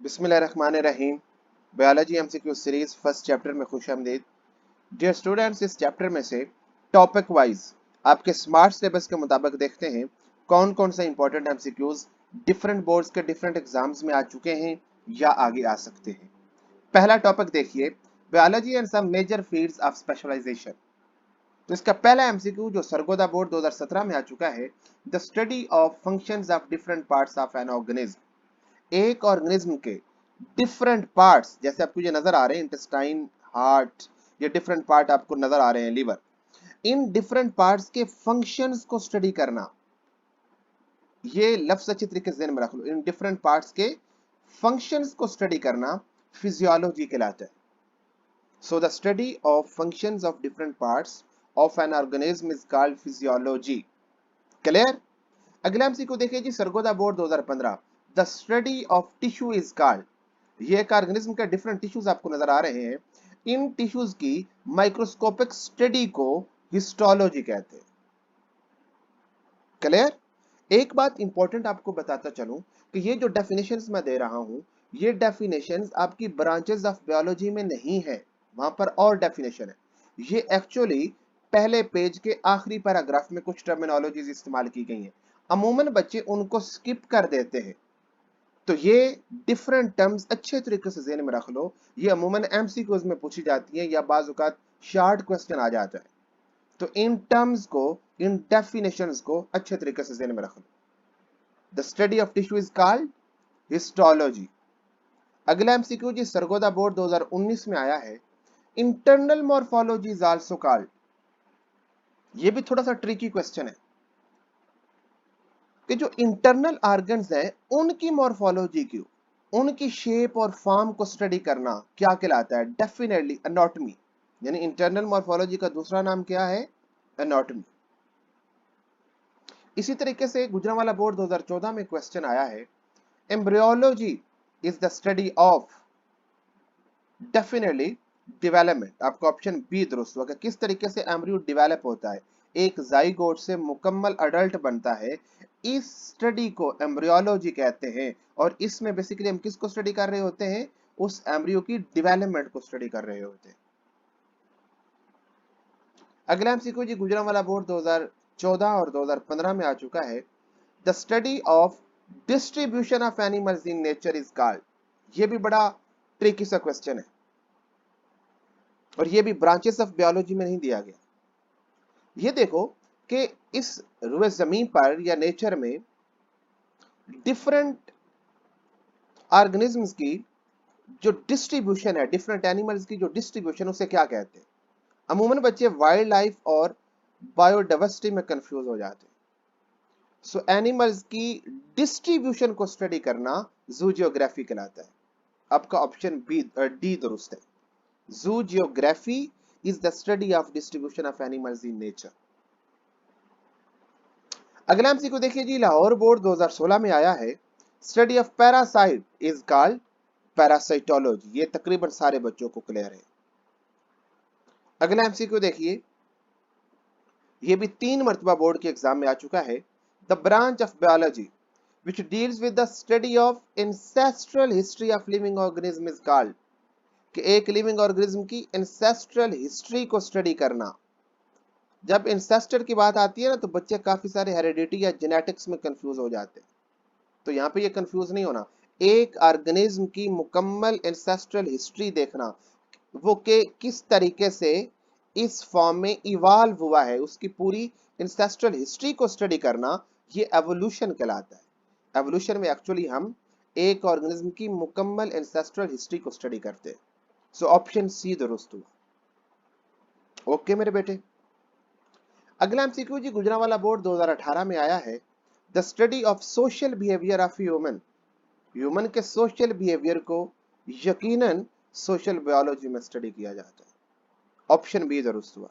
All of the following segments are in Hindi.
बिस्मिल्लाहिर्रहमानिर्रहीम। Biology MCQ series first chapter में खुशामदीद। डियर स्टूडेंट्स, इस चैप्टर में से टॉपिक वाइज आपके स्मार्ट सिलेबस के मुताबिक देखते हैं कौन कौन सा इंपॉर्टेंट एमसीक्यूज डिफरेंट बोर्ड्स के डिफरेंट एग्जाम्स में आ चुके हैं या आगे आ सकते हैं। पहला टॉपिक देखिए, biology and some major fields of specialisation. तो इसका पहला एमसीक्यू जो सरगोदा बोर्ड 2017 में आ चुका है, the study of functions of different parts of an organism. एक ऑर्गेनिज्म के डिफरेंट पार्ट्स, जैसे आपको ये नजर आ रहे हैं इंटेस्टाइन, हार्ट, ये डिफरेंट पार्ट आपको नजर आ रहे हैं, लिवर, इन डिफरेंट पार्ट्स के फंक्शंस को स्टडी करना। ये लफ्ज अच्छी तरीके से ध्यान में रख लो, इन डिफरेंट पार्ट्स के फंक्शंस को स्टडी करना फिजियोलॉजी कहलाता है। So the study of functions of different parts of an organism is called physiology. Clear? अगला एमसीक्यू देखिए जी, Sargodha board 2015, the study of tissue is called. ये एक ऑर्गेनिज्म के डिफरेंट टिश्यूज आपको नजर आ रहे हैं, इन टिश्यूज की माइक्रोस्कोपिक स्टडी को हिस्टोलॉजी कहते हैं। क्लियर? एक बात इंपॉर्टेंट आपको बताता चलूं कि ये जो डेफिनेशंस मैं दे रहा हूं, ये डेफिनेशंस आपकी ब्रांचेस ऑफ बायोलॉजी में नहीं है, वहां पर और डेफिनेशन है। ये एक्चुअली पहले पेज के आखिरी पैराग्राफ में कुछ टर्मिनोलॉजीज इस्तेमाल की गई हैं, अमूमन बच्चे उनको स्किप कर देते हैं। तो ये डिफरेंट टर्म्स अच्छे तरीके से ज़हन में रख लो, ये अमूमन एमसीक्यूज में पूछी जाती है या बाज़ औक़ात शॉर्ट क्वेश्चन आ जाता है। तो इन टर्म्स को, इन डेफिनेशंस को अच्छे तरीके से ज़हन में रख लो। The study of tissue is called histology. अगला एमसीक्यू जी सरगोदा बोर्ड 2019 में आया है, internal morphology is also called. ये भी थोड़ा सा ट्रिकी क्वेश्चन है कि जो इंटरनल ऑर्गन्स हैं उनकी मॉर्फोलॉजी की, उनकी शेप और फॉर्म को स्टडी करना क्या कहलाता है? Definitely anatomy. यानी इंटरनल मॉर्फोलॉजी का दूसरा नाम क्या है? एनाटॉमी। इसी तरीके से गुजरांवाला बोर्ड 2014 में क्वेश्चन आया है, embryology is the study of, definitely development. आपका ऑप्शन बी दुरुस्त होगा। किस तरीके से एम्ब्रियो डेवलप होता है, एक जाइगोट से मुकम्मल अडल्ट बनता है, इस स्टडी को एम्ब्रियोलॉजी कहते हैं। और इसमें बेसिकली हम किसको स्टडी कर रहे होते हैं? उस एम्ब्रियो की डेवलपमेंट को स्टडी कर रहे होते हैं। अगला एमसीक्यू जी गुजरांवाला बोर्ड 2014 और 2015 में आ चुका है, the study of distribution of animals in nature is called. ये भी बड़ा ट्रिकी सा क्वेश्चन है और ये भी ब्रांचेस ऑफ बायोलॉजी में नहीं दिया गया। ये देखो कि इस रुए जमीन पर या नेचर में डिफरेंट ऑर्गेनिजम्स की जो डिस्ट्रीब्यूशन है, डिफरेंट एनिमल्स की जो डिस्ट्रीब्यूशन, उसे क्या कहते हैं? अमूमन बच्चे वाइल्ड लाइफ और बायोडाइवर्सिटी में कंफ्यूज हो जाते हैं। सो एनिमल्स की डिस्ट्रीब्यूशन को स्टडी करना जूजियोग्राफी कहलाता है। आपका ऑप्शन बी डी दुरुस्त है। Zoogeography is the study of distribution of animals in nature. अगला एमसीक्यू देखिए जी, लाहौर बोर्ड 2016 में आया है, study of parasite is called parasitology. ये तकरीबन सारे बच्चों को क्लियर है। अगला एमसीक्यू देखिए, ये भी 3 मरतबा बोर्ड के एग्जाम में आ चुका है, the branch of biology which deals with the study of ancestral history of living organism is called। कि एक लिविंग ऑर्गेनिज्म की एंसेस्ट्रल हिस्ट्री को स्टडी करना। जब एंसेस्टर की बात आती है ना, तो बच्चे काफी सारे हेरिडिटी या जेनेटिक्स में कंफ्यूज हो जाते हैं, तो यहाँ पे ये कंफ्यूज नहीं होना। एक ऑर्गेनिज्म की मुकम्मल एंसेस्ट्रल हिस्ट्री देखना, वो के किस तरीके से इस फॉर्म में इवॉल्व हुआ है, उसकी पूरी एंसेस्ट्रल हिस्ट्री को स्टडी करना, ये एवोल्यूशन कहलाता है। एवोल्यूशन में एक्चुअली हम एक ऑर्गेनिज्म की मुकम्मल एंसेस्ट्रल हिस्ट्री को स्टडी करते हैं। सो ऑप्शन सी दुरुस्त हुआ। ओके मेरे बेटे। अगला एमसीक्यू जी गुजरांवाला बोर्ड 2018 में आया है, the study of social behaviour of human. Human के सोशल बिहेवियर को यकीनन सोशल बायोलॉजी में स्टडी किया जाता है। ऑप्शन बी दुरुस्त हुआ।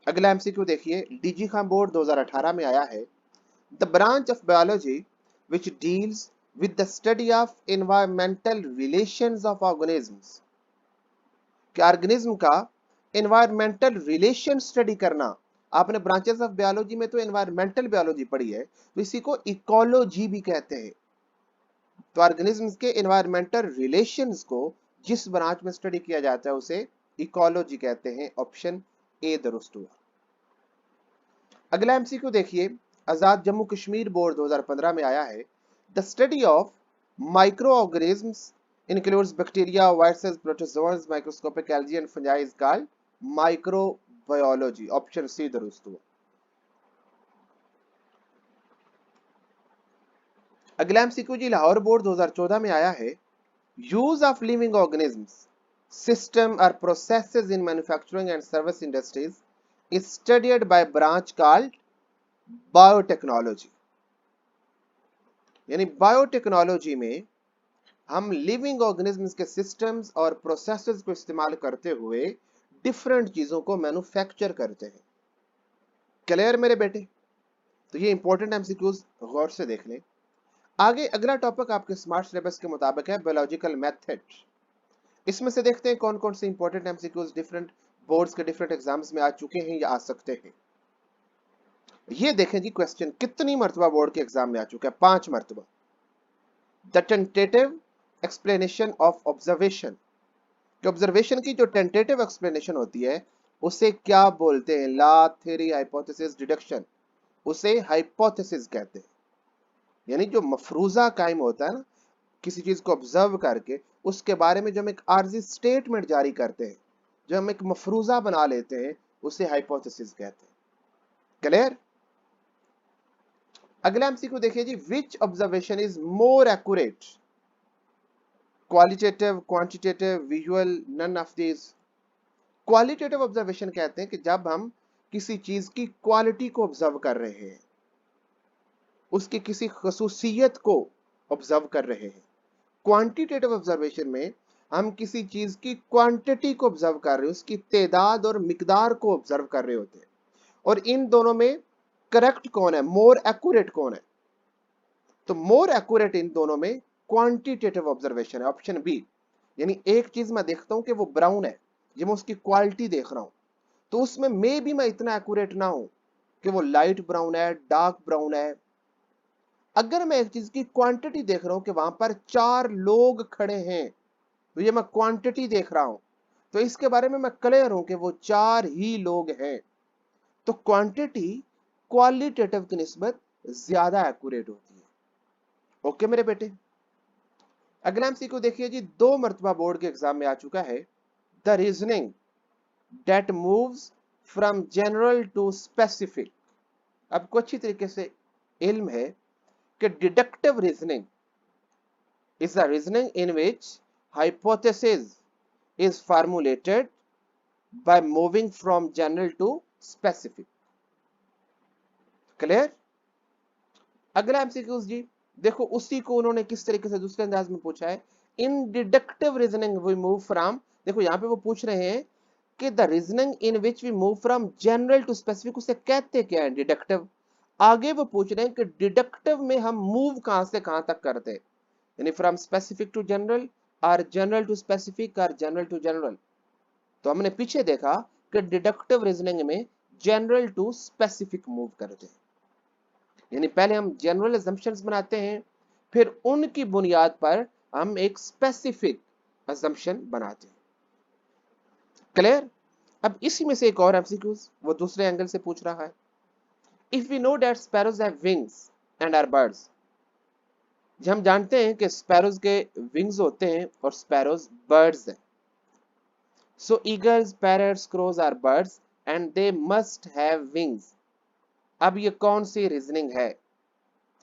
अगला एमसीक्यू देखिए, डीजी खान बोर्ड 2018 में आया है, the branch of biology which deals with the study of environmental relations of organisms। कि ऑर्गेनिज्म का एनवायरमेंटल रिलेशन स्टडी करना। आपने ब्रांचेस ऑफ बायोलॉजी में तो एनवायरमेंटल बायोलॉजी पढ़ी है, तो इसी को इकोलॉजी भी कहते हैं। तो ऑर्गेनिज्म्स के एनवायरमेंटल रिलेशंस को जिस ब्रांच में स्टडी किया जाता है उसे इकोलॉजी कहते हैं। ऑप्शन ए दुरुस्त हुआ। अगला एमसीक्यू देखिए, आजाद जम्मू कश्मीर बोर्ड 2015 में आया है, the study of microorganisms includes bacteria, viruses, protozoans, microscopic algae and fungi is called microbiology. Option सी दुरुस्त हुआ। अगला एमसीक्यू जी लाहौर बोर्ड 2014 में आया है, use of living organisms system और processes in manufacturing and service industries is studied by branch called biotechnology. यानी बायोटेक्नोलॉजी में हम लिविंग ऑर्गेनिज्म्स के सिस्टम्स और प्रोसेसेस को इस्तेमाल करते हुए डिफरेंट चीजों को मैन्युफैक्चर करते हैं। क्लियर मेरे बेटे? तो ये इंपॉर्टेंट एमसीक्यूज गौर से देख लें। आगे अगला टॉपिक आपके स्मार्ट सिलेबस के मुताबिक है बायोलॉजिकल मेथड। इसमें से देखते हैं कौन कौन से इंपॉर्टेंट एमसीक्यूज डिफरेंट बोर्ड्स के डिफरेंट एग्जाम्स में आ चुके हैं या आ सकते हैं। ये देखें जी, क्वेश्चन कितनी मर्तबा बोर्ड के एग्जाम में आ चुका है? 5 मर्तबा। The tentative explanation of observation, कि ऑब्जर्वेशन की जो टेंटेटिव एक्सप्लेनेशन होती है उसे क्या बोलते हैं? ला, थ्योरी, हाइपोथेसिस, डिडक्शन, उसे हाइपोथेसिस कहते हैं। यानी जो मफरूजा कायम होता है ना, किसी चीज को ऑब्जर्व करके उसके बारे में जो हम एक आर्जी स्टेटमेंट जारी करते हैं, जो हम एक मफरूजा बना लेते हैं, उसे हाइपोथेसिस कहते हैं। क्लियर? अगला एमसीक्यू देखिए जी, which observation is more accurate? Qualitative, quantitative, visual, none of this. Qualitative observation कहते हैं कि जब हम किसी चीज की क्वालिटी को ऑब्जर्व कर रहे हैं, उसकी किसी खसूसियत को ऑब्जर्व कर रहे हैं। क्वांटिटेटिव ऑब्जर्वेशन में हम किसी चीज की क्वांटिटी को ऑब्जर्व कर रहे हैं, उसकी तादाद और मिकदार को ऑब्जर्व कर रहे होते हैं। और इन दोनों में करेक्ट कौन है, मोर एक्यूरेट कौन है? तो मोर एक्यूरेट इन दोनों में क्वांटिटेटिव ऑब्जर्वेशन है। Option b. यानी एक चीज मैं देखता हूं कि वो ब्राउन है, ये मैं उसकी क्वालिटी देख रहा हूं, तो उसमें मे भी मैं इतना एक्यूरेट ना हूं कि वो लाइट ब्राउन है, डार्क ब्राउन है। अगर मैं एक चीज की क्वांटिटी देख रहा हूं कि वहां पर 4 लोग खड़े हैं, तो ये मैं क्वांटिटी देख रहा हूं, तो इसके बारे में मैं क्लियर हूं कि वो 4 ही लोग हैं। तो क्वांटिटी क्वालिटेटिव की निस्बत ज्यादा एक्यूरेट होती है। ओके मेरे बेटे? अगला एमसीक्यू देखिए जी, 2 मर्तबा बोर्ड के एग्जाम में आ चुका है, the reasoning that moves from general to specific. आपको अच्छी तरीके से इल्म है कि deductive reasoning is a reasoning in which hypothesis is formulated by moving from general to specific. Clear? अगला एमसीक्यूज जी, देखो उसी को उन्होंने किस तरीके से दूसरे अंदाज में पूछा है। In deductive reasoning we move from, देखो यहां पे वो पूछ रहे हैं कि the reasoning in which we move from general to specific, उसे कहते क्या है? डिडक्टिव। आगे वो पूछ रहे हैं कि डिडक्टिव में हम मूव कहां से कहां तक करते हैं, यानी फ्रॉम स्पेसिफिक टू जनरल और जनरल टू स्पेसिफिक और जनरल टू जनरल। तो हमने पीछे देखा कि डिडक्टिव रीजनिंग में जनरल टू स्पेसिफिक मूव करते हैं, यानी पहले हम जनरल असम्पशंस बनाते हैं, फिर उनकी बुनियाद पर हम एक स्पेसिफिक असम्पशन बनाते हैं। क्लियर? अब इसी में से एक और एमसीक्यूज वो दूसरे एंगल से पूछ रहा है, if we know that sparrows have wings and are birds. हम जानते हैं कि स्पैरोज के विंग्स होते हैं और स्पैरोज बर्ड्स हैं। So eagles, parrots, crows are birds and they must have wings. अब ये कौन सी रीजनिंग है?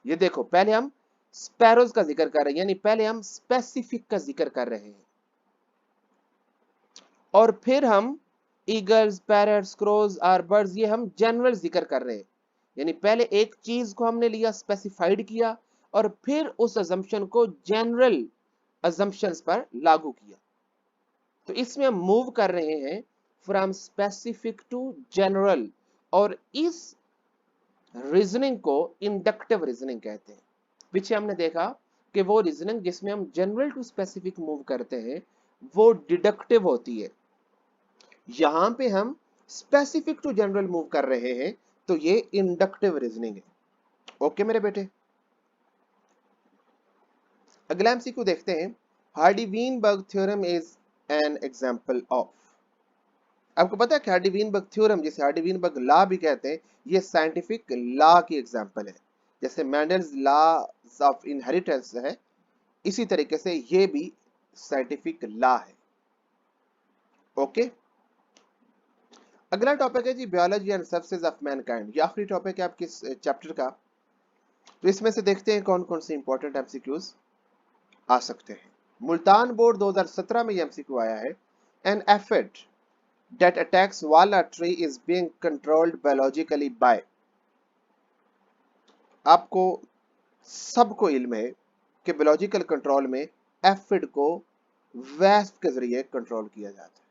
ये देखो, पहले हम स्पैरोज का जिक्र कर रहे हैं, यानी पहले हम स्पेसिफिक का जिक्र कर रहे हैं, और फिर हम eagles, parrots, crows are birds, ये हम जनरल जिक्र कर रहे हैं। यानी पहले एक चीज को हमने लिया, स्पेसिफाइड किया, और फिर उस अजम्पशन को जनरल अजम्पशंस पर लागू किया। तो इसमें हम मूव कर रहे हैं फ्रॉम स्पेसिफिक टू जनरल, और इस रीजनिंग को इंडक्टिव रीजनिंग कहते हैं। पीछे हमने देखा कि वो रीजनिंग जिसमें हम जनरल टू स्पेसिफिक मूव करते हैं वो डिडक्टिव होती है। यहां पे हम स्पेसिफिक टू जनरल मूव कर रहे हैं, तो ये इंडक्टिव रीजनिंग है। ओके मेरे बेटे? अगला एमसीक्यू देखते हैं, Hardy-Weinberg theorem is an example of. आपको पता है कि हार्डी-वीनबर्ग थ्योरम, जिसे हार्डी-वीनबर्ग लॉ भी कहते हैं, ये साइंटिफिक लॉ की एग्जांपल है। जैसे मैंडल्स लॉज ऑफ इनहेरिटेंस है, इसी तरीके से ये भी साइंटिफिक लॉ है। ओके, अगला टॉपिक है जी बायोलॉजी एंड सबसेज ऑफ मैनकाइंड। ये आखिरी टॉपिक है आपके चैप्टर का। तो इसमें से देखते हैं कौन कौन से इंपॉर्टेंट एमसीक्यूज आ सकते हैं। मुल्तान बोर्ड 2017 में ये एमसीक्यू आया है, an aphid that attacks walnut tree is being controlled biologically by। आपको सबको इल्म है कि बायोलॉजिकल कंट्रोल में एफिड को वेस्प के जरिए कंट्रोल किया जाता है।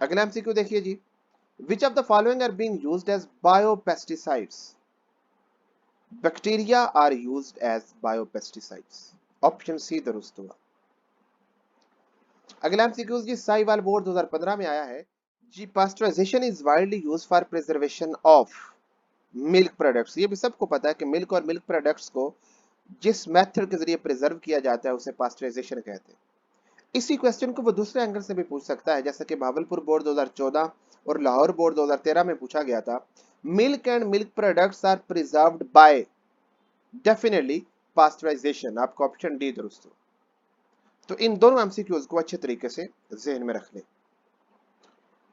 अगला एमसीक्यू देखिए जी, which of the following are being used as biopesticides. Bacteria are used as biopesticides, option सी दुरुस्त हुआ। अगला एमसीक्यू जी, साहिवाल बोर्ड 2015 में आया है जी, pasteurization is widely used for preservation of milk products. ये भी सबको पता है कि मिल्क और मिल्क प्रोडक्ट्स को जिस मेथड के जरिए प्रिजर्व किया जाता है उसे पास्चराइजेशन कहते हैं। इसी क्वेश्चन को वो दूसरे एंगल से भी पूछ सकता है, जैसा कि भावलपुर बोर्ड 2014 और लाहौर बोर्ड 2013 में पूछा गया था, milk and milk products are preserved by definitely pasteurisation. आपका ऑप्शन डी दुरुस्त हो। तो इन दोनों एमसीक्यूज को अच्छे तरीके से जहन में रख लें।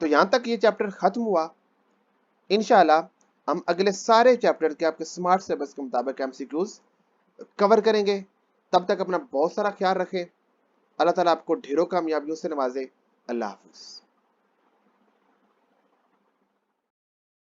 तो यहां तक ये चैप्टर खत्म हुआ। इंशाल्लाह हम अगले सारे चैप्टर के आपके स्मार्ट सिलेबस के मुताबिक एमसीक्यूज कवर करेंगे। तब तक अपना बहुत सारा ख्याल रखें। अल्लाह ताला आपको ढेरों कामयाबियों से नवाजे। अल्लाह हाफिज।